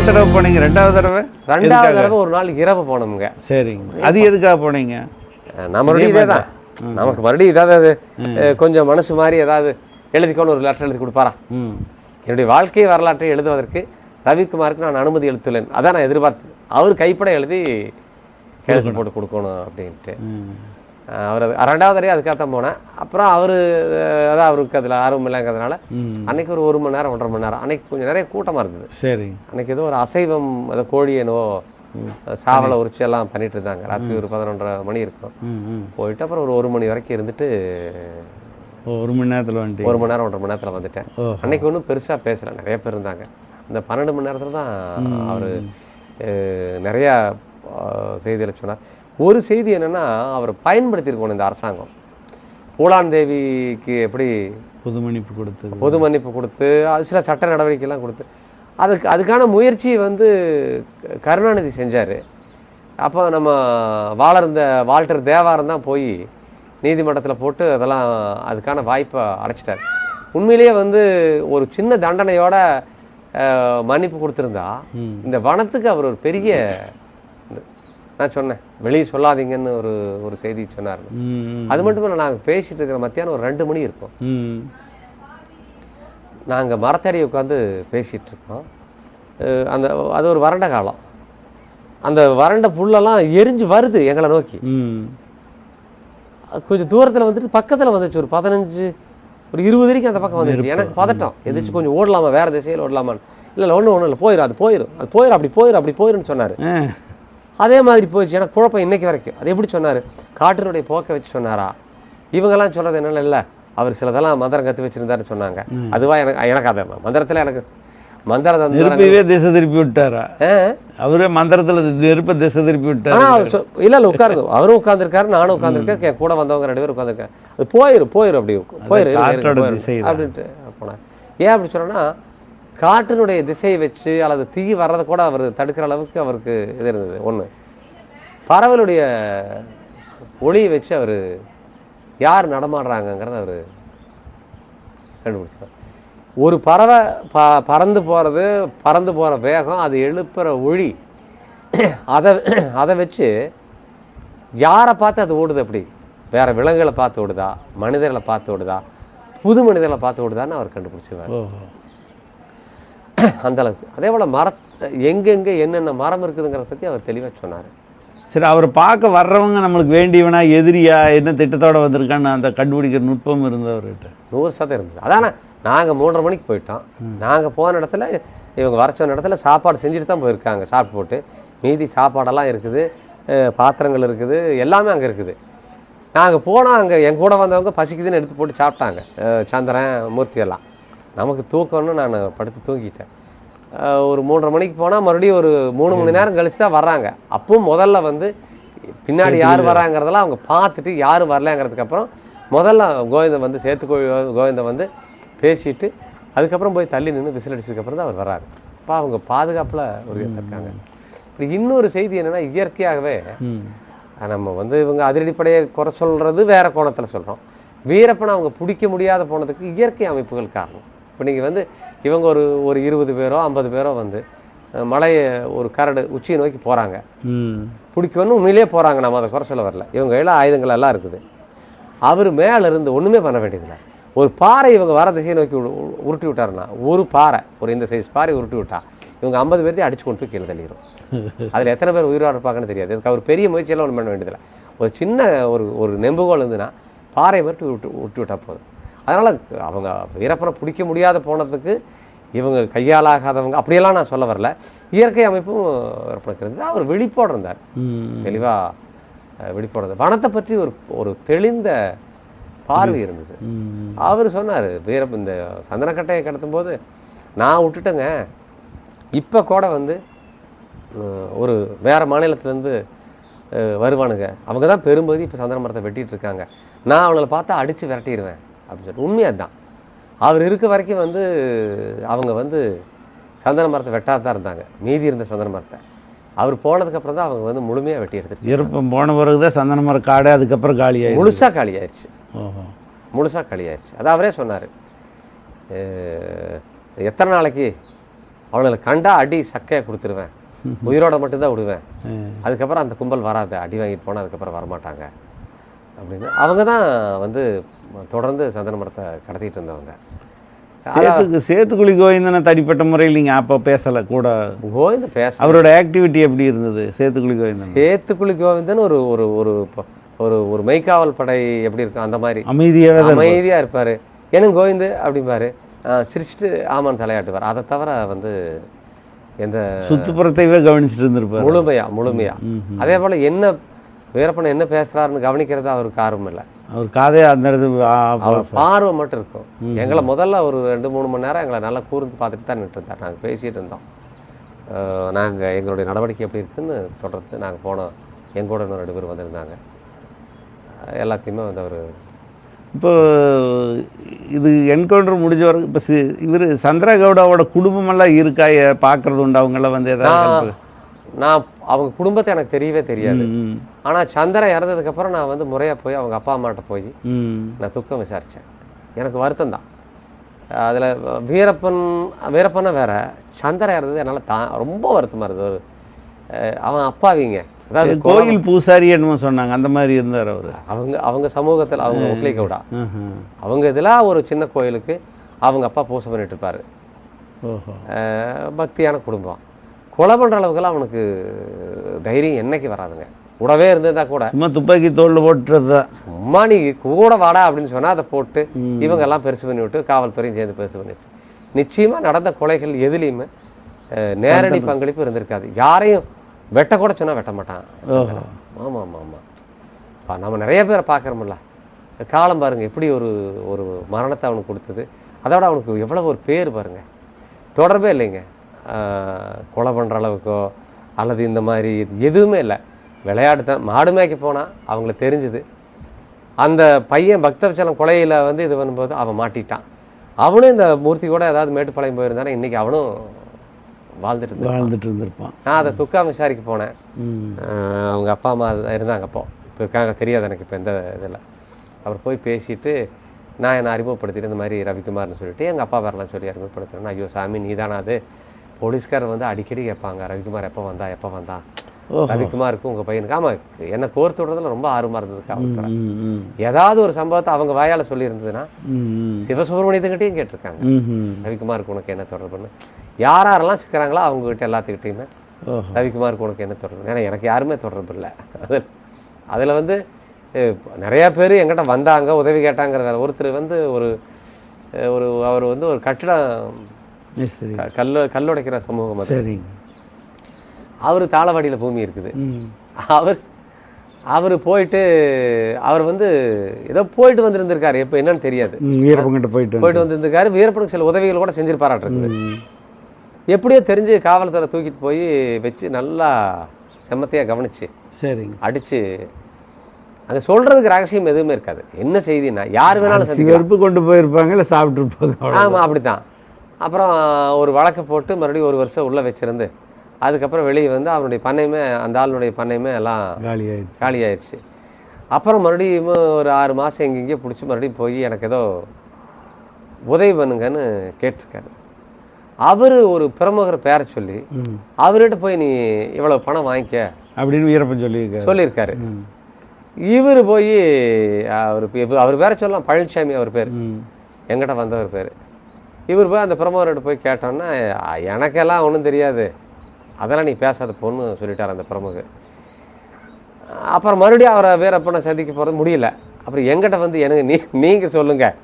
தடவை போனீங்க? ரெண்டாவது தடவை ஒரு நாள் இரவு போனோமுங்க. சரிங்க. அது எதுக்காக போனீங்க? நம்மளுடைய இதே தான், நமக்கு மறுபடியும் ஏதாவது கொஞ்சம் மனசு மாதிரி ஏதாவது எழுதிக்கொண்டு ஒரு லெட்டர் எழுதி கொடுப்பாரா. என்னுடைய வாழ்க்கை வரலாற்றை எழுதுவதற்கு ரவிக்குமாருக்கு நான் அனுமதி எழுத்துள்ளேன். அதான் நான் எதிர்பார்த்தது. அவர் கைப்பட எழுதி போட்டு கொடுக்கணும் அப்படின்ட்டு. அவர் ரெண்டாவது தடவை அதுக்காகத்தான் போனேன். அப்புறம் அவர் அதான் அவருக்கு அதில் ஆர்வம் இல்லைங்கிறதுனால அன்னைக்கு ஒரு மணி நேரம் 1.5 மணி நேரம் அன்னைக்கு கொஞ்சம் நிறைய கூட்டமாக இருந்தது. சரி. அன்னைக்கு ஏதோ ஒரு அசைவம் ஏதோ கோழி என்னவோ சாவலை உரிச்சு எல்லாம் பண்ணிட்டு இருந்தாங்க. ராத்திரி ஒரு 11:30 மணி இருக்கும். போயிட்டு அப்புறம் ஒரு 1 மணி வரைக்கும் இருந்துட்டு 1 மணி நேரத்தில் வந்துட்டு 1 மணி நேரம் 1.5 மணி நேரத்தில் வந்துட்டேன். அன்னைக்கு ஒன்றும் பெருசாக பேசலை, நிறைய பேர் இருந்தாங்க. அந்த 12 மணி நேரத்தில் தான் அவர் நிறையா செய்திகளை சொன்னார். ஒரு செய்தி என்னென்னா, அவர் பயன்படுத்தியிருக்கணும் இந்த அரசாங்கம். பூலான் தேவிக்கு எப்படி பொது மன்னிப்பு கொடுத்து சில சட்ட நடவடிக்கைலாம் கொடுத்து அதுக்கான முயற்சி கருணாநிதி செஞ்சார். அப்போ நம்ம வால்டர் தேவாரம் தான் போய் நீதிமன்றத்தில் போட்டு அதெல்லாம் அதுக்கான வாய்ப்பை அடைச்சிட்டார். உண்மையிலேயே ஒரு சின்ன தண்டனையோட மன்னிப்பு கொடுத்துருந்தா இந்த வனத்துக்கு அவர் ஒரு பெரிய, நான் சொன்னேன் வெளியே சொல்லாதீங்கன்னு ஒரு செய்தி சொன்னார். அது மட்டும் இல்லை, நாங்கள் பேசிகிட்டு இருக்கிற மத்தியானம் ஒரு 2 மணி இருக்கும். நாங்கள் மரத்தடி உட்காந்து பேசிகிட்டு இருக்கோம். அது ஒரு வறண்ட காலம். அந்த வறண்ட புல்லெல்லாம் எரிஞ்சு வருது எங்களை நோக்கி. கொஞ்சம் தூரத்தில் பக்கத்தில் வந்துச்சு. ஒரு 15 ஒரு 20 வரைக்கும் அந்த பக்கம் வந்துச்சு. எனக்கு பதட்டம், எதிர்த்து கொஞ்சம் ஓடலாமா, வேறு திசையில் ஓடலாமான்னு. இல்லை ஒன்றும் இல்லை, போயிடும் அப்படி போயிருன்னு சொன்னார். அதே மாதிரி போயிடுச்சு. எனக்கு குழப்பம் இன்னைக்கு வரைக்கும். அது எப்படி சொன்னார்? காற்றினுடைய போக்கை வச்சு சொன்னாரா? இவங்கெல்லாம் சொல்கிறது என்னென்ன இல்லை, அவர் சிலதெல்லாம் மந்திரம் கற்று வச்சுருந்தாருன்னு சொன்னாங்க. அதுவா எனக்கு அதை மந்திரத்தில் எனக்கு நெருப்பவே திசை திருப்பி விட்டாரா? அவரே மந்திரத்தில் நெருப்பை திசை திருப்பி விட்டார். ஆனால் இல்லை உட்காருங்க, அவரும் உட்காந்துருக்காரு, நானும் உட்காந்துருக்கேன், என் கூட வந்தவங்க 2 பேர் உட்காந்துருக்கேன். அது போயிடும் அப்படி அப்படின்ட்டு போனார். ஏன் அப்படி சொன்னோன்னா, காற்றினுடைய திசையை வச்சு அல்லது தீ வர்றதை கூட அவர் தடுக்கிற அளவுக்கு அவருக்கு இது இருந்தது. ஒன்று, பறவைகளுடைய ஒளியை வச்சு அவர் யார் நடமாடுறாங்கங்கிறத அவர் கண்டுபிடிச்சார். ஒரு பறவை பறந்து போகிற வேகம், அது எழுப்புகிற ஒளி, அதை வச்சு யாரை பார்த்து அது ஓடுது, அப்படி வேறு விலங்குகளை பார்த்து ஓடுதா, மனிதர்களை பார்த்து ஓடுதா, புது மனிதர்களை பார்த்து ஓடுதான்னு அவர் கண்டுபிடிச்சிருவார். அந்தளவுக்கு. அதே போல் எங்கெங்கே என்னென்ன மரம் இருக்குதுங்கிறத பற்றி அவர் தெளிவாக சொன்னார். சரி, அவரை பார்க்க வர்றவங்க நம்மளுக்கு வேண்டியவனா எதிரியா என்ன திட்டத்தோடு வந்திருக்கான்னு அந்த கண்டுபிடிக்கிற நுட்பம் இருந்தவர்கிட்ட 100% இருந்தது. அதானே நாங்கள் 3:30 மணிக்கு போயிட்டோம். நாங்கள் போன இடத்துல இவங்க வர சொன்ன இடத்துல சாப்பாடு செஞ்சுட்டு தான் போயிருக்காங்க. சாப்பிட்டு போட்டு மீதி சாப்பாடெல்லாம் இருக்குது, பாத்திரங்கள் இருக்குது, எல்லாமே அங்கே இருக்குது. நாங்கள் போனால் அங்கே என் கூட வந்தவங்க பசிக்குதுன்னு எடுத்து போட்டு சாப்பிட்டாங்க. சந்திரன், மூர்த்தி எல்லாம். நமக்கு தூக்கம்னு நான் படுத்து தூங்கிட்டேன். ஒரு 3:30 மணிக்கு போனால் மறுபடியும் ஒரு 3 மணி நேரம் கழிச்சு தான் வர்றாங்க. அப்பவும் முதல்ல பின்னாடி யார் வராங்கிறதெல்லாம் அவங்க பார்த்துட்டு யாரும் வரலங்கிறதுக்கப்புறம் முதல்ல கோவிந்தன் கோவிந்தன் பேசிட்டு அதுக்கப்புறம் போய் தள்ளி நின்று விசில் அடிச்சதுக்கப்புறம் தான் அவர் வர்றாரு. அப்போ அவங்க பாதுகாப்பில் ஒரு இருக்காங்க. இப்படி இன்னொரு செய்தி என்னென்னா, இயற்கையாகவே நம்ம இவங்க அதிரடிப்படையை குறை சொல்கிறது வேறு கோணத்தில் சொல்கிறோம். வீரப்பனை அவங்க பிடிக்க முடியாத போனதுக்கு இயற்கை அமைப்புகள் காரணம். இப்போ நீங்கள் இவங்க ஒரு 20 பேரோ 50 பேரோ மலையை ஒரு கரடு உச்சியை நோக்கி போகிறாங்க. பிடிக்கணும் உண்மையிலே போகிறாங்க, நம்ம அதை குறை சொல்ல வரல. இவங்க கையில் ஆயுதங்கள் எல்லாம் இருக்குது. அவர் மேலே இருந்து ஒன்றுமே பண்ண வேண்டியதில்லை. ஒரு பாறை இவங்க வர திசையை நோக்கி உருட்டி விட்டாருன்னா, ஒரு பாறை, ஒரு இந்த சைஸ் பாறை உருட்டி விட்டா இவங்க 50 பேர்த்தையும் அடிச்சு கொண்டு போய் கீழே தள்ளிடும். அதில் எத்தனை பேர் உயிரோடு இருப்பாங்கன்னு தெரியாது. அதுக்கு அவர் பெரிய முயற்சியெல்லாம் ஒன்றும் பண்ண வேண்டியதில்லை. ஒரு சின்ன ஒரு நெம்புகோல் இருந்துன்னா பாறை மட்டும் விட்டு விட்டால் போதும். அதனால் அவங்க வீரப்பனை பிடிக்க முடியாத போனதுக்கு இவங்க கையாளாகாதவங்க அப்படியெல்லாம் நான் சொல்ல வரல. இயற்கை அமைப்பும் வீரப்பனுக்கு இருந்தது. அவர் வெளிப்போடு இருந்தார், தெளிவாக வெளிப்போடு இருந்தார். வனத்தை பற்றி ஒரு தெளிந்த பார்வை இருந்தது. அவர் சொன்னார், இந்த சந்தனக்கட்டையை கடத்தும் போது நான் விட்டுட்டேங்க, இப்போ கூட ஒரு வேறு மாநிலத்திலேருந்து வருவானுங்க, அவங்க தான் பெரும்பகுதி இப்போ சந்தன மரத்தை வெட்டிகிட்டு இருக்காங்க, நான் அவங்கள பார்த்தா அடித்து விரட்டிடுவேன் அப்படின்னு சொல்லிட்டு. உண்மையாக தான் அவர் இருக்க வரைக்கும் அவங்க சந்தன மரத்தை வெட்டாத தான் இருந்தாங்க. மீதி இருந்த சந்தன மரத்தை அவர் போனதுக்கப்புறம் தான் அவங்க முழுமையாக வெட்டி எடுத்துட்டு இருப்போம். போன பிறகு தான் சந்தன மரம் காடு அதுக்கப்புறம் காலியாகி முழுசாக காலியாயிடுச்சு. முழுசாக காலியாயிடுச்சு. அது அவரே சொன்னார். எத்தனை நாளைக்கு அவனுங்களை கண்டா அடி சக்கையாக கொடுத்துருவேன், உயிரோட மட்டும்தான் விடுவேன், அதுக்கப்புறம் அந்த கும்பல் வராது, அடி வாங்கிட்டு போனால் அதுக்கப்புறம் வரமாட்டாங்க அப்படின்னு அவங்க தான் வந்து தொடர்ந்து சந்தன மரத்தை கடத்திட்டு இருந்தவங்க. சேத்துக்குழி கோவிந்தனை தனிப்பட்ட முறையில் நீங்கள் அப்போ பேசலை கூட? கோவிந்தன் பேச, அவரோட ஆக்டிவிட்டி எப்படி இருந்தது சேத்துக்குழி கோவிந்தன்? சேத்துக்குழி கோவிந்தன் ஒரு ஒரு ஒரு ஒரு ஒரு மெய்க்காவல் படை எப்படி இருக்கும் அந்த மாதிரி அமைதியாக இருப்பார். எனக்கு கோவிந்து அப்படிம்பாரு, சிரிச்சுட்டு ஆமான்னு தலையாட்டுவார். அதை தவிர வந்து எந்த சுற்றுப்புறத்தையே கவனிச்சுட்டு இருந்திருப்பார் முழுமையா. அதே போல் என்ன வீரப்பன் என்ன பேசுகிறாருன்னு கவனிக்கிறது அவருக்கு ஆர்வம் இல்லை. அவர் காதே அந்த அவர் பார்வை மட்டும் இருக்கும். எங்களை முதல்ல ஒரு 2-3 மணி நேரம் எங்களை நல்லா கூர்ந்து பார்த்துட்டு தான் நின்று இருந்தார். நாங்கள் பேசிகிட்டு இருந்தோம், நாங்கள் எங்களுடைய நடவடிக்கை எப்படி இருக்குதுன்னு தொடர்ந்து நாங்கள் போனோம். எங்கூட இன்னும் 2 பேர் வந்திருந்தாங்க. எல்லாத்தையுமே வந்து அவர் இப்போ இது என்கவுண்டர் முடிஞ்ச வரைக்கும் இப்போ இவர் சந்திரா கவுடாவோட குடும்பமெல்லாம் இருக்கா பார்க்குறது உண்டு? அவங்களாம் வந்து எதாவது நான் அவங்க குடும்பத்தை எனக்கு தெரியவே தெரியாது. ஆனால் சந்திரன் இறந்ததுக்கப்புறம் நான் வந்து முறையாக போய் அவங்க அப்பா அம்மாட்ட போய் நான் துக்கம் விசாரித்தேன். எனக்கு வருத்தம் தான் அதில். வீரப்பனை வேற, சந்திரன் இறந்தது என்னால் ரொம்ப வருத்தமாக இருந்தது. ஒரு அவன் அப்பாவிங்க, அதாவது கோயில் பூசாரி என்னமோ சொன்னாங்க, அந்த மாதிரி இருந்தார் அவர். அவங்க சமூகத்தில் அவங்க ஒக்லி கவுடா அவங்க இதில் ஒரு சின்ன கோயிலுக்கு அவங்க அப்பா பூசை பண்ணிட்டு இருப்பார். பக்தியான குடும்பம். கொலை பண்ணுற அளவுக்குலாம் அவனுக்கு தைரியம் என்னைக்கு வராதுங்க. கூடவே இருந்ததா கூட சும்மா துப்பாக்கி தோளில் போட்டுறதா, சும்மா நீ கூட வாடா அப்படின்னு சொன்னால் அதை போட்டு இவங்க எல்லாம் பெருசு பண்ணி விட்டு காவல்துறையும் சேர்ந்து பெருசு பண்ணிடுச்சு. நிச்சயமாக நடந்த கொலைகள் எதுலேயுமே நேரடி பங்களிப்பு இருந்திருக்காது. யாரையும் வெட்ட கூட சொன்னால் வெட்ட மாட்டான். ஆமாம் ஆமாம் ஆமாம். இப்போ நம்ம நிறைய பேரை பார்க்குறோம்ல, காலம் பாருங்கள் எப்படி ஒரு ஒரு மரணத்தை அவனுக்கு கொடுத்தது. அதோட அவனுக்கு எவ்வளோ ஒரு பேர் பாருங்கள். தொடர்பே இல்லைங்க கொலை பண்ணுற அளவுக்கோ அல்லது இந்த மாதிரி எதுவுமே இல்லை. விளையாட்டு தான். மாடு மேய்க்க போனால் அவங்களுக்கு தெரிஞ்சுது. அந்த பையன் பக்தவச்சலம் கொலையில் வந்து இது பண்ணும்போது அவன் மாட்டிட்டான். அவனும் இந்த மூர்த்தி கூட ஏதாவது மேட்டுப்பாளையம் போயிருந்தானே இன்றைக்கி அவனும் வாழ்ந்துட்டு இருந்திருப்பான். நான் அதை துக்கம் விசாரிக்க போனேன். அவங்க அப்பா அம்மா இருந்தாங்க அப்போ, இப்போ இருக்காங்க தெரியாது எனக்கு இப்போ எந்த இதில். அவர் போய் பேசிட்டு நான் என்னை அறிமுகப்படுத்திட்டு இந்த மாதிரி ரவிக்குமார்னு சொல்லிட்டு எங்கள் அப்பா வரலான்னு சொல்லி அறிமுகப்படுத்துறேன். ஐயோ சாமி நீ தானே அது? போலீஸ்காரர் வந்து அடிக்கடி கேட்பாங்க, ரவிக்குமார் எப்போ வந்தா ரவிக்குமாருக்கு உங்கள் பையனுக்கு. ஆமாம், என்னை கோர்த்து விடுறதுல ரொம்ப ஆர்வமாக இருந்தது காவல்துறை. ஏதாவது ஒரு சம்பவத்தை அவங்க வாயால் சொல்லியிருந்ததுன்னா சிவசுப்ரமணியத்துக்கிட்டையும் கேட்டிருக்காங்க, ரவிக்குமாருக்கு உனக்கு என்ன தொடர்புன்னு. யாரெல்லாம் சிக்கிறாங்களோ அவங்ககிட்ட எல்லாத்துக்கிட்டையுமே ரவிக்குமாருக்கு உனக்கு என்ன தொடர்பு. ஏன்னா எனக்கு யாருமே தொடர்பு இல்லை. அதில் வந்து நிறையா பேர் எங்கிட்ட வந்தாங்க, உதவி கேட்டாங்கிறத. ஒருத்தர் வந்து அவர் வந்து ஒரு கட்டிடம் கல்லுடைக்கிற சமூகம் அது. அவர் தாளவாடியில் பூமி இருக்குது. அவர் போயிட்டு அவர் வந்து ஏதோ போயிட்டு வந்துருந்துருக்காரு, எப்போ என்னன்னு தெரியாது. வீரப்பன்கிட்ட போயிட்டு வந்துருந்துருக்காரு. வீரப்பனுக்கு சில உதவிகள் கூட செஞ்சிருப்பாராட்டுருக்குது. எப்படியோ தெரிஞ்சு காவல்துறை தூக்கிட்டு போய் வச்சு நல்லா செம்மத்தையாக கவனிச்சு அடித்து அங்கே சொல்கிறதுக்கு ரகசியம் எதுவுமே இருக்காது. என்ன செய்தின்னா யார் வேணாலும் சந்திக்க கொண்டு போயிருப்பாங்க, இல்லை சாப்பிட்ருப்பாங்க. ஆமாம், அப்படி தான். அப்புறம் ஒரு வழக்கை போட்டு மறுபடியும் 1 வருஷம் உள்ளே வச்சுருந்து அதுக்கப்புறம் வெளியே வந்து அவனுடைய பண்ணையுமே அந்த ஆளுடைய பண்ணையுமே எல்லாம் காலியாயிடுச்சு. அப்புறம் மறுபடியும் ஒரு 6 மாதம் எங்கெங்கேயோ பிடிச்சி மறுபடியும் போய் எனக்கு ஏதோ உதவி பண்ணுங்கன்னு கேட்டிருக்காரு. அவர் ஒரு பிரமுகர் பேரை சொல்லி அவர்கிட்ட போய் நீ இவ்வளோ பணம் வாங்கிக்க அப்படின்னு வீரப்பன் சொல்லியிருக்காரு. இவர் போய் அவர் பேரை சொல்லலாம், பழனிசாமி அவர் பேர், எங்கிட்ட வந்தவர் பேர். இவர் போய் அந்த பிரமுகர்கிட்ட போய் கேட்டோன்னா எனக்கெல்லாம் ஒன்றும் தெரியாது, அதெல்லாம் நீ பேசாத பொண்ணு சொல்லிட்டார் அந்த பிரமுகர். அப்புறம் மறுபடியும் அவரை வீரப்பனை சந்திக்க போகிறது முடியல. அப்புறம் எங்கிட்ட வந்து எனக்கு நீங்கள் சொல்லுங்கள்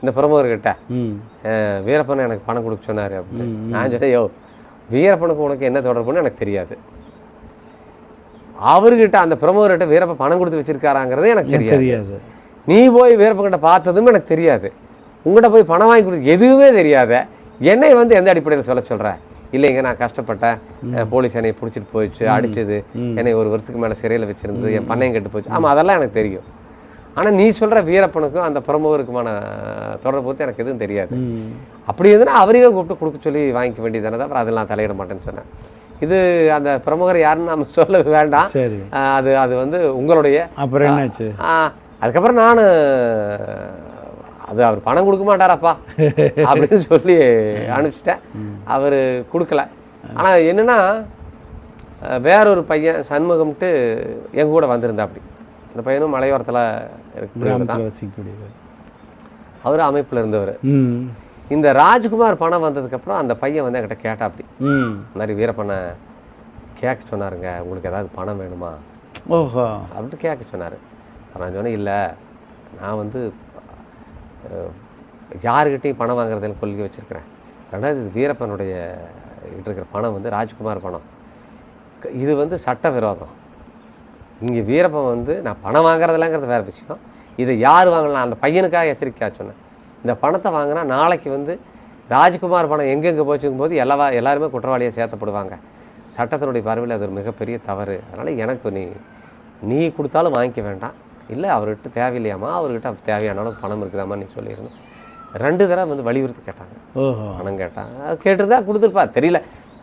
இந்த பிரமுகர்கிட்ட, வீரப்பனை எனக்கு பணம் கொடுக்க சொன்னார் அப்படின்னு. நான் சொன்னேன், யோ வீரப்பனுக்கு உனக்கு என்ன தொடர்புன்னு எனக்கு தெரியாது. அவர்கிட்ட அந்த பிரமுகர்கிட்ட வீரப்ப பணம் கொடுத்து வச்சிருக்காராங்கிறது எனக்கு தெரியாது. நீ போய் வீரப்பன்கிட்ட பார்த்ததும் எனக்கு தெரியாது. உங்கள்கிட்ட போய் பணம் வாங்கி கொடுத்து எதுவுமே தெரியாத என்னை வந்து எந்த அடிப்படையில் சொல்கிற? இல்லைங்க நான் கஷ்டப்பட்டேன், போலீஸ் என்னை பிடிச்சிட்டு போயிடுச்சு, அடிச்சது, என்னை 1 வருஷத்துக்கு மேலே சிறையில் வச்சுருந்தது, என் பண்ணையும் கெட்டு போச்சு. ஆமாம், அதெல்லாம் எனக்கு தெரியும். ஆனால் நீ சொல்கிற வீரப்பனுக்கும் அந்த பிரமுகருக்குமான தொடர்பு பற்றி எனக்கு எதுவும் தெரியாது. அப்படி இருந்துன்னா அவரையே கூப்பிட்டு கொடுக்க சொல்லி வாங்கிக்க வேண்டியதானே தான். அப்புறம் அதெல்லாம் தலையிட மாட்டேன்னு சொன்னேன். இது அந்த பிரமுகர் யாருன்னு நம்ம சொல்ல வேண்டாம், அது வந்து உங்களுடைய. அப்புறம் என்னாச்சு? அதுக்கப்புறம் நான் அது அவர் பணம் கொடுக்க மாட்டாரப்பா அப்படின்னு சொல்லி அனுப்பிச்சிட்டேன். அவர் கொடுக்கல. ஆனால் என்னென்னா வேறொரு பையன் சண்முகம்ட்டு எங்கள் கூட வந்திருந்தா அப்படி. அந்த பையனும் மலையோரத்தில் இருக்கக்கூடியவர் தான். அவர் அமைப்பில் இருந்தவர். இந்த ராஜ்குமார் பணம் வந்ததுக்கப்புறம் அந்த பையன் வந்து என்கிட்ட கேட்டா அப்படி, இந்த மாதிரி வீரப்பனை கேட்க சொன்னாருங்க, உங்களுக்கு ஏதாவது பணம் வேணுமா ஓஹோ அப்படின்ட்டு கேட்க சொன்னார். நான் சொன்னேன், இல்லை நான் வந்து யாருக்கிட்டையும் பணம் வாங்குறதுன்னு கொள்கை வச்சுருக்கிறேன். ரெண்டாவது இது வீரப்பனுடைய கிட்ட இருக்கிற பணம் வந்து ராஜ்குமார் பணம், இது வந்து சட்ட விரோதம். இங்கே வீரப்பன் வந்து நான் பணம் வாங்குறதில்லங்கிறது வேறு விஷயம், இதை யார் வாங்கலாம் அந்த பையனுக்காக எச்சரிக்கையாக சொன்னேன். இந்த பணத்தை வாங்கினா நாளைக்கு வந்து ராஜ்குமார் பணம் எங்கெங்கே போச்சுங்கும் போது எல்லாருமே குற்றவாளியாக சேர்த்தப்படுவாங்க. சட்டத்தினுடைய பார்வையில் அது ஒரு மிகப்பெரிய தவறு. அதனால் எனக்கு நீ கொடுத்தாலும் வாங்கிக்க வேண்டாம், இல்லை அவர்கிட்ட தேவையில்லையாமா, அவர்கிட்ட தேவையான அளவுக்கு பணம் இருக்குதாமா நீ சொல்லிடணும். 2 தடவை வந்து வலியுறுத்தி கேட்டாங்க. பணம் கேட்டாங்க. கேட்டுருந்தா கொடுத்துருப்பார், தெரியல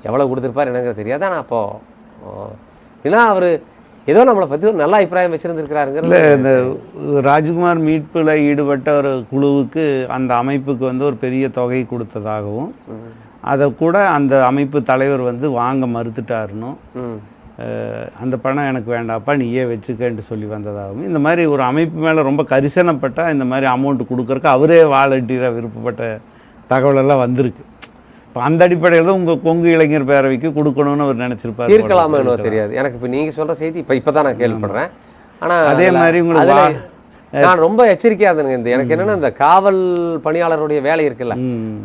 எவ்வளோ கொடுத்துருப்பார் எனக்கு தெரியாது. ஆனால் அப்போது ஏன்னா அவர் ஏதோ நம்மளை பற்றி ஒரு நல்ல அபிப்பிராயம் வச்சுருந்துருக்கிறாருங்கிற. இல்லை, இந்த ராஜ்குமார் மீட்பில் ஈடுபட்ட ஒரு குழுவுக்கு அந்த அமைப்புக்கு வந்து ஒரு பெரிய தொகை கொடுத்ததாகவும் அதை கூட அந்த அமைப்பு தலைவர் வந்து வாங்க மறுத்துட்டாருன்னு, அந்த பணம் எனக்கு வேண்டாப்பா நீயே வச்சுக்கன்ட்டு சொல்லி வந்ததாகவும், இந்த மாதிரி ஒரு அமைப்பு மேலே ரொம்ப கரிசனப்பட்டால் இந்த மாதிரி அமௌண்ட் கொடுக்குறக்கு அவரே வாலண்டியராக விருப்பப்பட்ட தகவலெல்லாம் வந்திருக்கு. இப்போ அந்த அடிப்படையில் தான் உங்கள் கொங்கு இளைஞர் பேரவைக்கு கொடுக்கணும்னு அவர் நினச்சிருப்பார். இருக்கலாமா என்ன தெரியாது எனக்கு. இப்போ நீங்கள் சொல்கிற செய்தி இப்போ தான் நான் கேள்விப்படுறேன். ஆனால் அதே மாதிரி உங்களுக்கு நான் ரொம்ப எச்சரிக்கையாக இருந்தேங்க. எனக்கு என்னென்னா இந்த காவல் பணியாளருடைய வேலை இருக்குல்ல,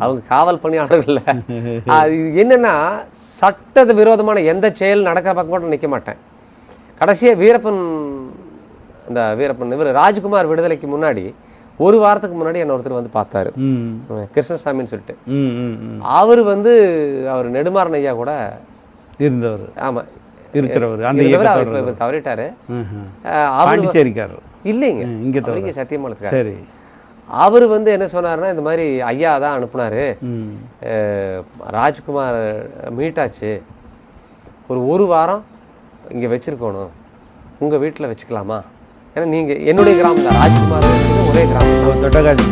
அவங்க காவல் பணியாளர்கள் அது என்னென்னா சட்ட விரோதமான எந்த செயல் நடக்கிற பக்கம் கூட நிற்க மாட்டேன். கடைசியாக வீரப்பன் இவர் ராஜ்குமார் விடுதலைக்கு முன்னாடி 1 வாரத்துக்கு முன்னாடி என்ன ஒருத்தர் வந்து பார்த்தாரு, கிருஷ்ணசாமின்னு சொல்லிட்டு. அவர் வந்து அவர் நெடுமாறன் ஐயா கூட இருந்தவர். ஆமாம், இருக்கிறவர். இவர் தவறிட்டாரு. பாண்டிச்சேரிக்காரர் இல்லைங்க, இங்கே சத்தியமங்கலத்துக்கு. சரி, அவர் வந்து என்ன சொன்னார்னா, இந்த மாதிரி ஐயா தான் அனுப்புனாரு, ராஜ்குமார் மீட்டாச்சு, ஒரு வாரம் இங்கே வச்சுருக்கணும், உங்கள் வீட்டில் வச்சுக்கலாமா? ஏன்னா நீங்கள் என்னுடைய கிராமம் தான், ராஜ்குமார் ஒரே கிராமம், தொட்டகாசி.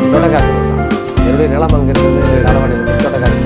என்னுடைய நிலம் அங்கே இருக்கிறது தொட்டகாசி.